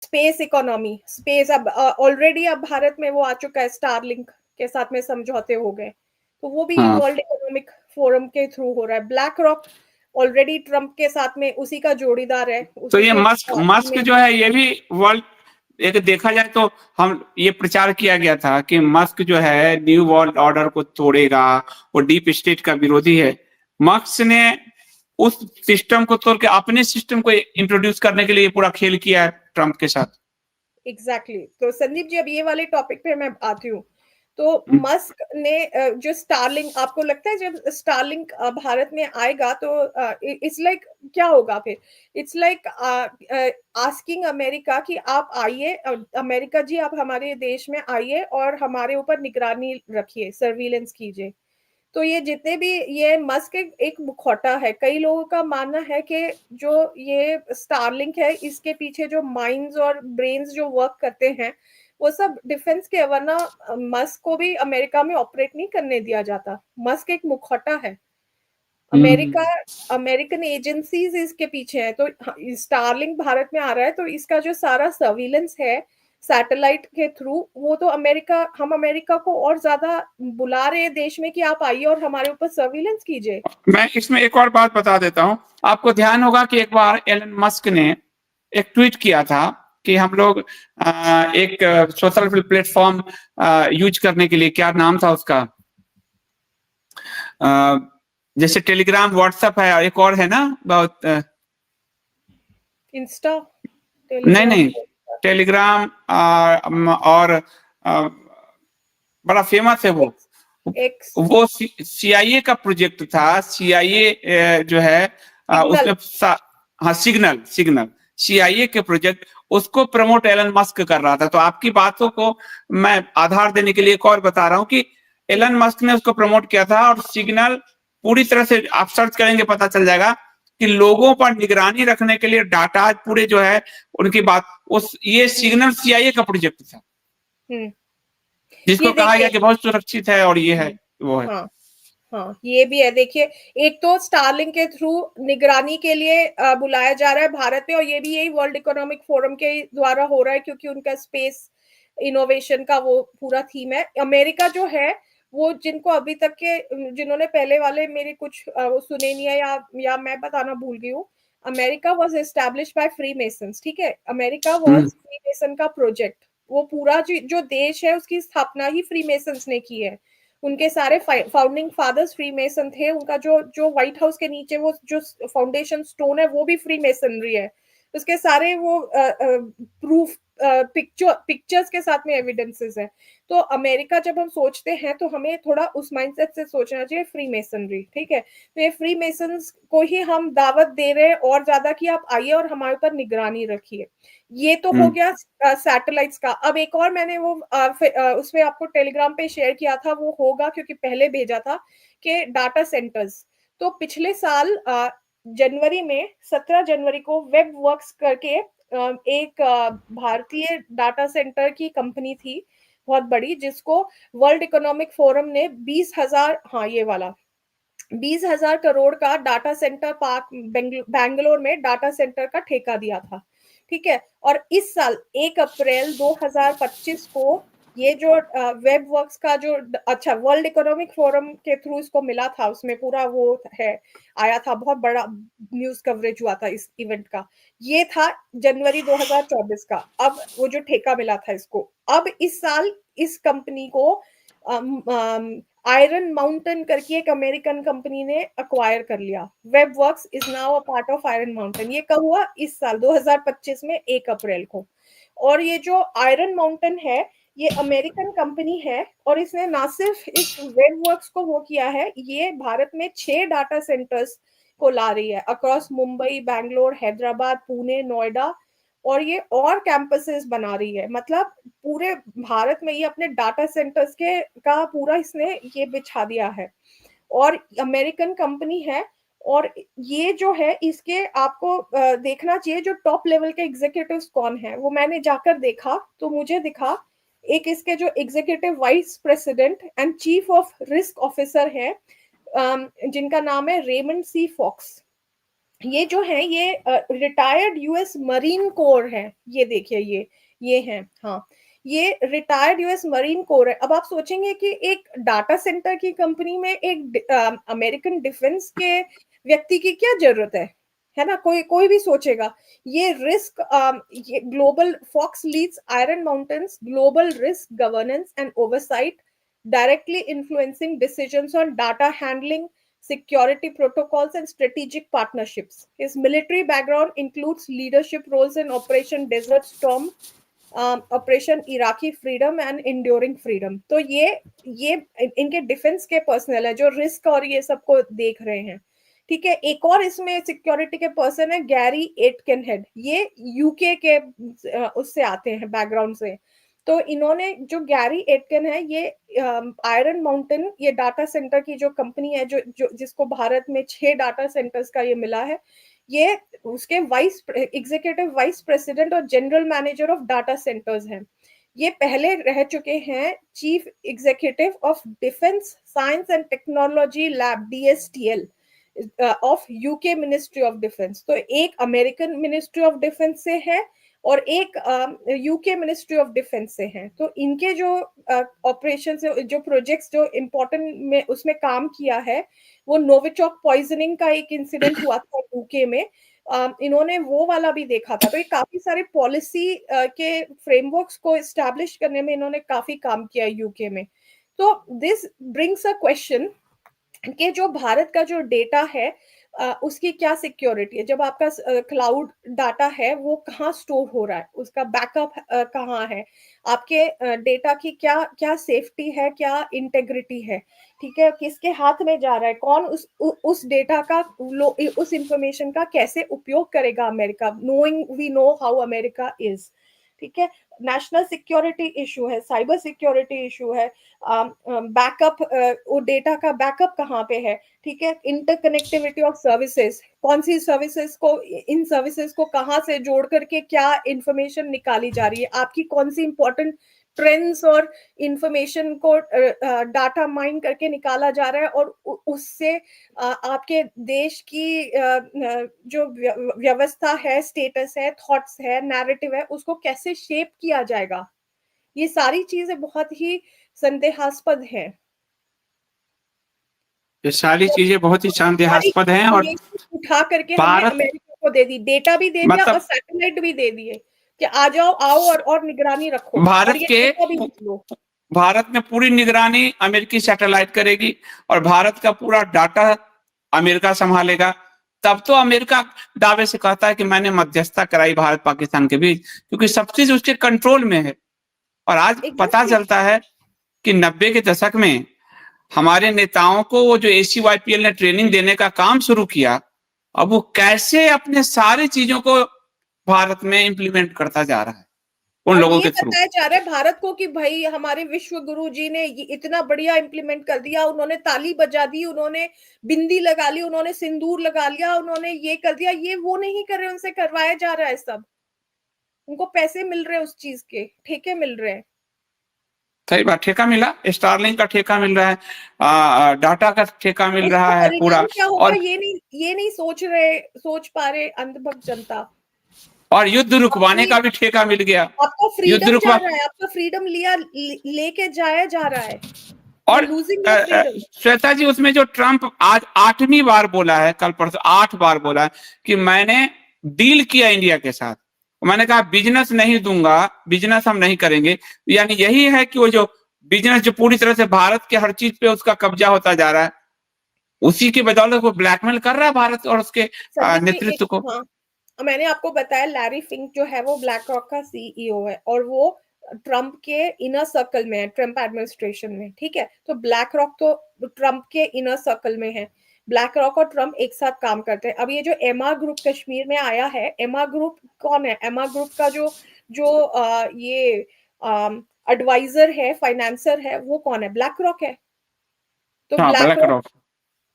Space economy, space अब already अब भारत में वो आ चुका है, स्टारलिंक के साथ में समझौते हो गए, तो वो भी हाँ। वर्ल्ड इकोनॉमिक फोरम के थ्रू हो रहा है। ब्लैक रॉक ऑलरेडी ट्रम्प के साथ में उसी का जोड़ीदार है, तो उसी ये के मस्क मस्क में। जो है ये भी वर्ल्ड, एक देखा जाए तो हम ये प्रचार किया गया था कि मस्क जो है न्यू वर्ल्ड ऑर्डर को तोड़ेगा, वो डीप स्टेट का विरोधी है। मस्क ने उस सिस्टम को तोड़ के अपने सिस्टम को इंट्रोड्यूस करने के लिए पूरा खेल किया है ट्रम्प के साथ। एग्जैक्टली तो संदीप जी, अब ये वाले टॉपिक पे मैं आती हूँ। तो मस्क ने जो स्टारलिंक, आपको लगता है जब स्टारलिंक भारत में आएगा तो इट्स लाइक क्या होगा फिर? इट्स लाइक आस्किंग अमेरिका कि आप आइए, अमेरिका जी आप हमारे देश में आइए और हमारे ऊपर निगरानी रखिए, सर्विलेंस कीजिए। तो ये जितने भी, ये मस्क एक मुखौटा है। कई लोगों का मानना है कि जो ये स्टारलिंक है, इसके पीछे जो माइंड्स और ब्रेन्स जो वर्क करते हैं वो सब डिफेंस के, वरना मस्क को भी अमेरिका में ऑपरेट नहीं करने दिया जाता। मस्क एक मुखौटा है। अमेरिका, अमेरिकन एजेंसीज इसके पीछे है। तो स्टारलिंक भारत में आ रहा है तो इसका जो सारा सर्विलेंस है सैटेलाइट के थ्रू, वो तो अमेरिका, हम अमेरिका को और ज्यादा बुला रहे हैं देश में कि आप आइए और हमारे ऊपर सर्विलेंस कीजिए। मैं इसमें एक और बात बता देता हूँ। आपको ध्यान होगा कि एक बार एलन मस्क ने एक ट्वीट किया था कि हम लोग एक सोशल प्लेटफॉर्म यूज करने के लिए, क्या नाम था उसका, जैसे टेलीग्राम, व्हाट्सएप है, और एक और है ना बहुत, इंस्टा, नहीं टेलीग्राम, नहीं, टेलीग्राम और बड़ा फेमस है वो। एक्स, वो सीआईए का प्रोजेक्ट था। सीआईए जो है सिग्नल। उसमें हाँ, सिग्नल, सिग्नल सीआईए के प्रोजेक्ट, उसको प्रमोट एलन मस्क कर रहा था। तो आपकी बातों को मैं आधार देने के लिए एक और बता रहा हूँ कि एलन मस्क ने उसको प्रमोट किया था। और सिग्नल पूरी तरह से, आप सर्च करेंगे पता चल जाएगा कि लोगों पर निगरानी रखने के लिए डाटा पूरे जो है उनकी बात, उस ये सिग्नल सीआईए का प्रोजेक्ट था, जिसको ये कहा गया देखिए, कि बहुत सुरक्षित है, और ये है वो है। हाँ हाँ, ये भी है। देखिए, एक तो स्टारलिंक के थ्रू निगरानी के लिए बुलाया जा रहा है भारत में, और ये भी यही वर्ल्ड इकोनॉमिक फोरम के द्वारा हो रहा है क्योंकि उनका स्पेस इनोवेशन का वो पूरा थीम है। अमेरिका जो है वो, जिनको अभी तक के, जिन्होंने पहले वाले मेरे कुछ वो सुने नहीं है, या मैं बताना भूल गई हूँ। America was establish by free masons, ठीक है। अमेरिका वॉज फ्री मेसन का प्रोजेक्ट। वो पूरा जो देश है उसकी स्थापना ही फ्री मेसन्स ने की है। उनके सारे फाउंडिंग फादर्स फ्री मेसन थे। उनका जो जो व्हाइट हाउस के नीचे वो जो फाउंडेशन स्टोन है वो भी फ्री मेसनरी है। उसके सारे वो प्रूफ, पिक्चर्स के साथ में एविडेंसेस है। तो अमेरिका जब हम सोचते हैं तो हमें थोड़ा उस माइंडसेट से सोचना चाहिए, फ्री मेसनरी, ठीक है। तो ये फ्री मेसन्स को ही हम दावत दे रहे हैं और ज्यादा कि आप आइए और हमारे ऊपर निगरानी रखिए। ये तो हो गया सैटेलाइट्स का। अब एक और मैंने वो उसमें आपको टेलीग्राम पे शेयर किया था, वो होगा क्योंकि पहले भेजा था, कि डाटा सेंटर्स। तो पिछले साल जनवरी में, 17 जनवरी को वेब वर्क्स करके एक भारतीय डाटा सेंटर की कंपनी थी बहुत बड़ी, जिसको वर्ल्ड इकोनॉमिक फोरम ने 20,000, हाँ ये वाला, 20,000 करोड़ का डाटा सेंटर पार्क बैंगलोर में डाटा सेंटर का ठेका दिया था, ठीक है। और इस साल 1 अप्रैल 2025 को ये जो वेब वर्क्स का जो, अच्छा, वर्ल्ड इकोनॉमिक फोरम के थ्रू इसको मिला था, उसमें पूरा वो है, आया था, बहुत बड़ा न्यूज कवरेज हुआ था इस इवेंट का। ये था जनवरी 2024 का। अब वो जो ठेका मिला था इसको, अब इस साल इस कंपनी को आयरन माउंटेन करके एक अमेरिकन कंपनी ने अक्वायर कर लिया। Web works is now a part of iron mountain. ये कब हुआ? इस साल 2025 में 1 अप्रैल को। और ये जो आयरन माउंटेन है ये अमेरिकन कंपनी है, और इसने ना सिर्फ इस वेब वर्क्स को वो किया है, ये भारत में 6 डाटा सेंटर्स को ला रही है अक्रॉस मुंबई, बैंगलोर, हैदराबाद, पुणे, नोएडा, और ये और कैंपसेस बना रही है। मतलब पूरे भारत में ये अपने डाटा सेंटर्स के का पूरा इसने ये बिछा दिया है, और अमेरिकन कंपनी है। और ये जो है, इसके आपको देखना चाहिए जो टॉप लेवल के एग्जीक्यूटिव्स कौन है। वो मैंने जाकर देखा तो मुझे दिखा, एक इसके जो executive vice president and chief of risk officer है, जिनका नाम है रेमंड सी फॉक्स। ये जो है ये रिटायर्ड यूएस मरीन कोर है, ये देखिए ये है, हाँ ये रिटायर्ड यूएस मरीन कोर है। अब आप सोचेंगे कि एक डाटा सेंटर की कंपनी में एक अमेरिकन डिफेंस के व्यक्ति की क्या जरूरत है ना, कोई कोई भी सोचेगा। ये रिस्क, ये global fox leads iron mountains global risk governance and oversight directly influencing decisions on data handling, security protocols, and strategic partnerships. His military background includes leadership roles in Operation Desert Storm, Operation Iraqi Freedom and Enduring Freedom. तो ये इनके defence के personal है जो risk और ये सबको देख रहे हैं। ठीक है, एक और इसमें सिक्योरिटी के पर्सन है गैरी एटकिन हेड, ये यूके के उससे आते हैं बैकग्राउंड से। तो इन्होंने जो गैरी एटकिन है ये आयरन माउंटेन, ये डाटा सेंटर की जो कंपनी है जो जिसको भारत में 6 डाटा सेंटर्स का ये मिला है, ये उसके एग्जीक्यूटिव वाइस प्रेसिडेंट और general manager of data centres हैं। ये पहले रह चुके हैं chief executive of defence science and technology lab DSTL of UK ministry of defence. तो एक अमेरिकन मिनिस्ट्री ऑफ डिफेंस से है और एक यूके मिनिस्ट्री ऑफ डिफेंस से हैं। तो इनके जो ऑपरेशन जो प्रोजेक्ट्स जो इम्पोर्टेंट में उसमें काम किया है, वो नोविचॉक पॉइजनिंग का एक इंसिडेंट हुआ था यूके में, इन्होंने वो वाला भी देखा था। तो ये काफी सारे पॉलिसी के फ्रेमवर्क्स को एस्टैब्लिश करने में इन्होंने काफी काम किया यूके में। तो दिस ब्रिंग्स अ क्वेश्चन कि जो भारत का जो डेटा है उसकी क्या सिक्योरिटी है। जब आपका क्लाउड डाटा है वो कहाँ स्टोर हो रहा है, उसका बैकअप कहाँ है, आपके डेटा की क्या क्या सेफ्टी है, क्या इंटेग्रिटी है, ठीक है, किसके हाथ में जा रहा है, कौन उस डेटा का उस इंफॉर्मेशन का कैसे उपयोग करेगा America, knowing we know how America is. ठीक है, नेशनल सिक्योरिटी इशू है, साइबर सिक्योरिटी इशू है, बैकअप, वो डेटा का बैकअप कहाँ पे है, ठीक है, इंटरकनेक्टिविटी ऑफ सर्विसेज, कौन सी सर्विसेज को, इन सर्विसेज को कहाँ से जोड़ करके क्या इंफॉर्मेशन निकाली जा रही है, आपकी कौन सी इंपॉर्टेंट ट्रेंड्स और इंफॉर्मेशन को डाटा माइन करके निकाला जा रहा है, और उससे आपके देश की जो व्यवस्था है, स्टेटस है, थॉट्स है, नैरेटिव है, उसको कैसे शेप किया जाएगा। ये सारी चीजें बहुत ही संदेहास्पद हैं। ये सारी चीजें बहुत ही संदेहास्पद हैं और उठा करके हमने भारत अमेरिका को दे दी, डेटा भी दे दिया और सैटेलाइट भी दे दिए कि आ जाओ, आओ और निगरानी रखो, और ये डेटा भी लो। भारत में पूरी निगरानी अमेरिकी सैटेलाइट करेगी और भारत का पूरा डाटा अमेरिका संभालेगा। तब तो अमेरिका दावे से कहता है कि मैंने मध्यस्थता कराई भारत पाकिस्तान के बीच, क्योंकि सब चीज उसके कंट्रोल में है। और आज पता चलता है कि 90 के दशक में हमारे नेताओं को वो जो ACYPL ने ट्रेनिंग देने का काम शुरू किया, अब वो कैसे अपने सारी चीजों को भारत में इम्प्लीमेंट करता जा रहा है उन लोगों के थ्रू। बताया जा रहा है भारत को कि भाई हमारे विश्व गुरु जी ने इतना बढ़िया इम्प्लीमेंट कर दिया, उन्होंने ताली बजा दी, उन्होंने बिंदी लगा ली, उन्होंने सिंदूर लगा लिया, उन्होंने ये कर दिया। ये वो नहीं कर रहे, उनसे करवाया जा रहा है सब, उनको पैसे मिल रहे हैं, उस चीज के ठेके मिल रहे हैं। सही बात, ठेका मिला, स्टारलिंक का ठेका मिल रहा है, डाटा का ठेका मिल रहा है पूरा। क्या होगा और ये नहीं सोच पा रहे अंधभक्त जनता। और युद्ध रुकवाने का भी ठेका मिल गया, आपको फ्रीडम जा रहा है, आपका फ्रीडम लेके जाया जा रहा है। और श्वेता जी, उसमें जो ट्रम्प आज 8वीं बार बोला है, कल परसों 8 बार बोला है कि मैंने डील किया इंडिया के साथ, मैंने कहा बिजनेस नहीं दूंगा, बिजनेस हम नहीं करेंगे। यानी यही है कि वो जो बिजनेस जो पूरी तरह से भारत के हर चीज पे उसका कब्जा होता जा रहा है, उसी की बदौलत वो ब्लैकमेल कर रहा है भारत और उसके नेतृत्व को। हाँ, मैंने आपको बताया लैरी फिंक जो है वो ब्लैक रॉक का CEO है और वो ट्रम्प के इनर सर्कल में है, ट्रम्प एडमिनिस्ट्रेशन में। ठीक है, तो ब्लैक रॉक तो ट्रम्प के इनर सर्कल में है। ब्लैक रॉक और ट्रम्प एक साथ काम करते हैं। अब ये जो एमा ग्रुप कश्मीर में आया है, एमा ग्रुप कौन है? एमा ग्रुप का जो ये एडवाइजर है, फाइनेंसर है, वो कौन है? ब्लैक रॉक है। तो ब्लैक रॉक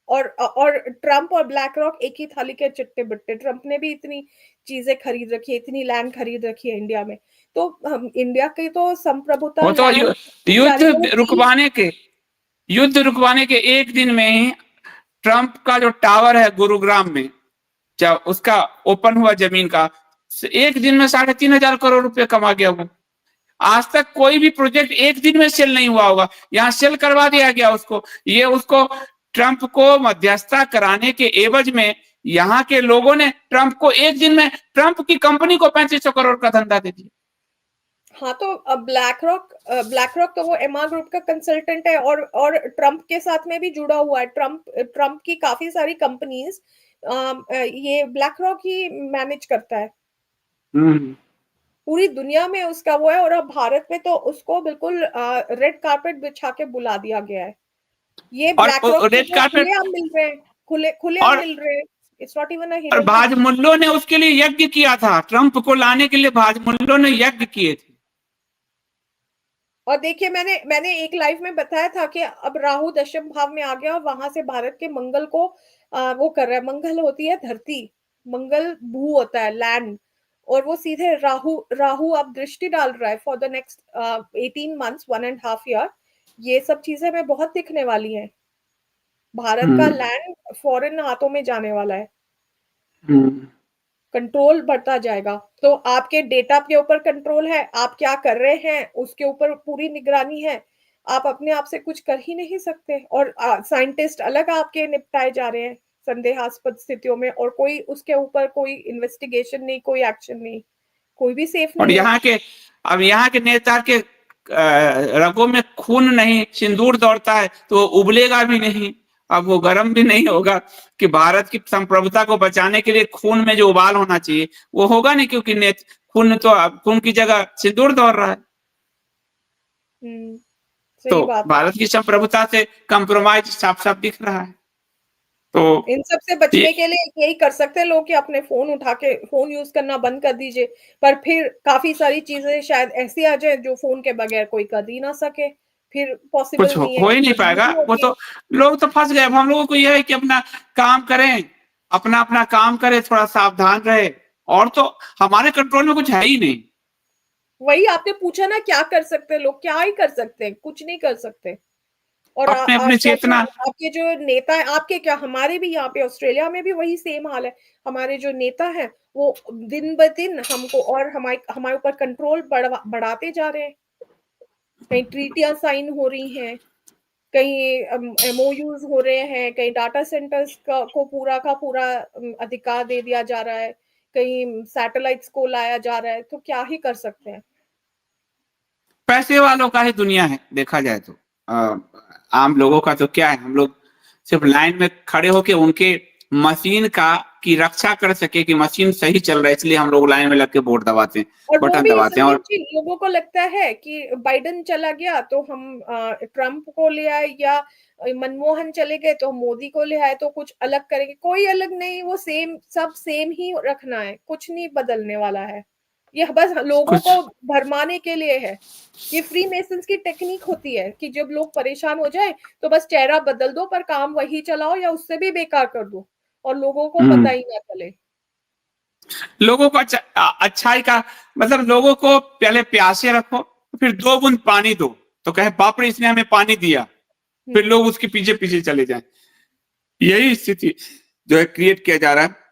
और ट्रम्प और ब्लैक रॉक एक ही थाली के चिट्टे बिट्टे। ट्रम्प ने भी इतनी चीजें खरीद रखी है, इतनी लैंड खरीद रखी है इंडिया में। तो हम इंडिया की तो संप्रभुता, तो युद्ध रुकवाने के एक दिन में ही ट्रम्प का जो टावर है गुरुग्राम में, जब उसका ओपन हुआ जमीन का, एक दिन में 3,500 करोड़ रुपए कमा गया वो। आज तक कोई भी प्रोजेक्ट एक दिन में सेल नहीं हुआ होगा, यहाँ सेल करवा दिया गया उसको। ये उसको ट्रंप को मध्यस्थता कराने के एवज में यहाँ के लोगों ने ट्रंप को एक दिन में, ट्रंप की कंपनी को 3500 करोड़ का धंधा दे दिया। हाँ, तो ब्लैक रॉक तो वो एमआर ग्रुप का कंसल्टेंट है और ट्रंप के साथ में भी जुड़ा हुआ है। ट्रंप की काफी सारी कंपनीज ये ब्लैक रॉक ही मैनेज करता है। पूरी दुनिया में उसका वो है, और अब भारत में तो उसको बिल्कुल रेड कार्पेट बिछा के बुला दिया गया है। ये ब्लैक रॉक रेड कार्पेट खुलेआम मिल रहे हैं, खुलेआम मिल रहे हैं। इट्स नॉट इवन अ और हिडन। भाजमुल्लो ने उसके लिए यज्ञ किया था, ट्रंप को लाने के लिए भाजमुल्लो ने यज्ञ किए थे। और देखिए, मैंने एक लाइव में बताया था कि अब राहु दशम भाव में आ गया और वहां से भारत के मंगल को वो कर रहा है। मंगल होती है धरती, मंगल भू होता है लैंड, और वो सीधे राहु अब दृष्टि डाल रहा है for the next 18 months, 1.5 year. ये सब चीजें हमें बहुत दिखने वाली हैं। भारत का लैंड फॉरेन हाथों में जाने वाला है, कंट्रोल बढ़ता जाएगा। तो आपके डेटा के ऊपर कंट्रोल है, आप क्या कर रहे हैं उसके ऊपर पूरी निगरानी है। आप अपने आप से कुछ कर ही नहीं सकते, और साइंटिस्ट अलग आपके निपटाए जा रहे हैं संदेहास्पद स्थितियों में, और कोई उसके ऊपर कोई इन्वेस्टिगेशन नहीं, कोई एक्शन नहीं, कोई भी सेफ और नहीं यहाँ के, अब यहाँ के नेता के रगों में खून नहीं, सिंदूर दौड़ता है तो उबलेगा भी नहीं, अब वो गर्म भी नहीं होगा कि भारत की संप्रभुता को बचाने के लिए खून में जो उबाल होना चाहिए वो होगा नहीं, क्योंकि खून की जगह सिंदूर दौड़ रहा है। सही तो बात है। भारत की संप्रभुता से कंप्रोमाइज साफ साफ दिख रहा है। तो इन सब से बचने के लिए यही कर सकते हैं लोग कि अपने फोन उठा के फोन यूज करना बंद कर दीजिए, पर फिर काफी सारी चीजें शायद ऐसी आ जाए जो फोन के बगैर कोई कर ही ना सके, फिर पॉसिबल कुछ नहीं है। हो ही नहीं पाएगा। वो तो लोग तो फंस गए। अब हम लोगों को यह है कि अपना काम करें, अपना अपना काम करें, थोड़ा सावधान रहे, और तो हमारे कंट्रोल में कुछ है ही नहीं। वही आपने पूछा ना, क्या कर सकते हैं लोग? क्या ही कर सकते हैं, कुछ नहीं कर सकते। और अपने अपने आजकल चेतना, आपके जो नेता है, आपके क्या, हमारे भी यहाँ पे ऑस्ट्रेलिया में भी वही सेम हाल है। हमारे जो नेता है वो दिन ब दिन हमको और हमारे ऊपर कंट्रोल बढ़ाते जा रहे हैं। कहीं ट्रीटियां साइन हो रही हैं, कहीं एमओयूज हो रहे हैं, कहीं डाटा सेंटर्स को पूरा का पूरा अधिकार दे दिया जा रहा है, कहीं सैटेलाइट्स को लाया जा रहा है। तो क्या ही कर सकते हैं। पैसे वालों का ही दुनिया है देखा जाए तो। आम लोगों का तो क्या है, हम लोग सिर्फ लाइन में खड़े होके उनके मशीन की रक्षा कर सके कि मशीन सही चल रहा है, इसलिए हम लोग लाइन में लग के वोट दबाते हैं, और वो बटन भी दबाते हैं। संदीप और जी, लोगों को लगता है कि बाइडेन चला गया तो हम ट्रंप को ले आए, या मनमोहन चले गए तो मोदी को ले आए, तो कुछ अलग करेंगे। कोई अलग नहीं, वो सेम, सब सेम ही रखना है, कुछ नहीं बदलने वाला है। ये बस लोगों कुछ को भरमाने के लिए है। ये फ्री मेसन्स की टेक्निक होती है कि जब लोग परेशान हो जाए तो बस चेहरा बदल दो, पर काम वही चलाओ या उससे भी बेकार कर दो, और लोगों को पता ही ना चले। लोगों को अच्छाई का मतलब, लोगों को पहले प्यासे रखो, फिर 2 बूंद पानी दो तो कहे बाप रे इसने हमें पानी दिया, फिर लोग उसके पीछे पीछे चले जाएं। यही स्थिति जो है क्रिएट किया जा रहा है।